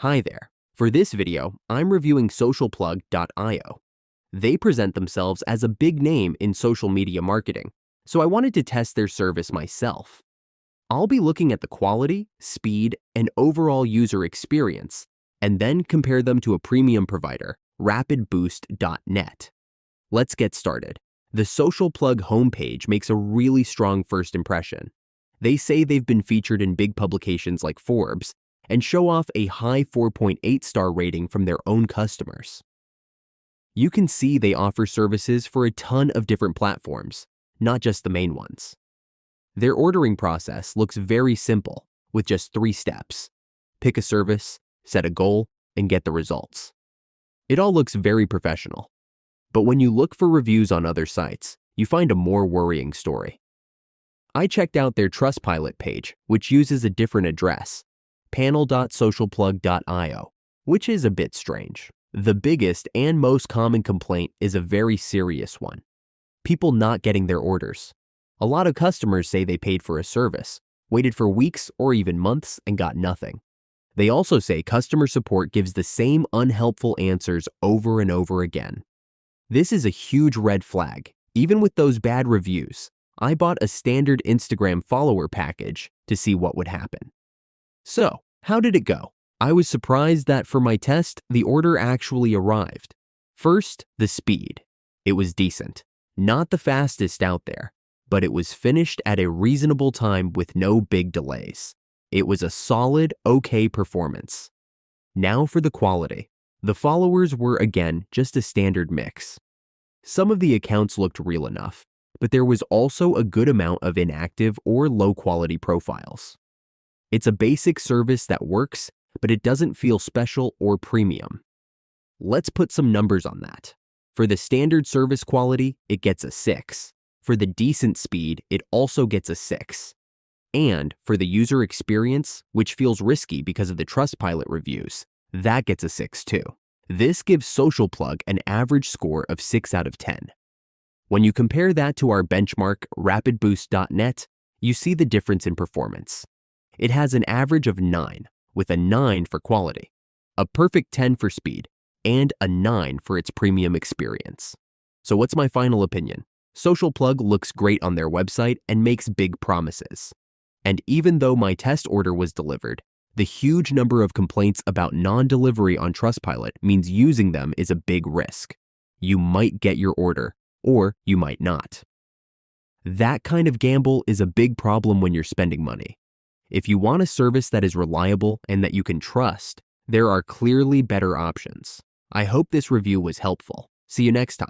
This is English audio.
Hi there. For this video, I'm reviewing SocialPlug.io. They present themselves as a big name in social media marketing, so I wanted to test their service myself. I'll be looking at the quality, speed, and overall user experience, and then compare them to a premium provider, RapidBoost.net. Let's get started. The SocialPlug homepage makes a really strong first impression. They say they've been featured in big publications like Forbes and show off a high 4.8-star rating from their own customers. You can see they offer services for a ton of different platforms, not just the main ones. Their ordering process looks very simple, with just 3 steps. Pick a service, set a goal, and get the results. It all looks very professional. But when you look for reviews on other sites, you find a more worrying story. I checked out their Trustpilot page, which uses a different address, panel.socialplug.io, which is a bit strange. The biggest and most common complaint is a very serious one: people not getting their orders. A lot of customers say they paid for a service, waited for weeks or even months, and got nothing. They also say customer support gives the same unhelpful answers over and over again. This is a huge red flag. Even with those bad reviews, I bought a standard Instagram follower package to see what would happen. So, how did it go? I was surprised that for my test, the order actually arrived. First, the speed. It was decent. Not the fastest out there, but it was finished at a reasonable time with no big delays. It was a solid, okay performance. Now for the quality. The followers were again just a standard mix. Some of the accounts looked real enough, but there was also a good amount of inactive or low-quality profiles. It's a basic service that works, but it doesn't feel special or premium. Let's put some numbers on that. For the standard service quality, it gets a 6. For the decent speed, it also gets a 6. And for the user experience, which feels risky because of the Trustpilot reviews, that gets a 6 too. This gives SocialPlug an average score of 6 out of 10. When you compare that to our benchmark, RapidBoost.net, you see the difference in performance. It has an average of 9, with a 9 for quality, a perfect 10 for speed, and a 9 for its premium experience. So what's my final opinion? SocialPlug looks great on their website and makes big promises. And even though my test order was delivered, the huge number of complaints about non-delivery on Trustpilot means using them is a big risk. You might get your order, or you might not. That kind of gamble is a big problem when you're spending money. If you want a service that is reliable and that you can trust, there are clearly better options. I hope this review was helpful. See you next time.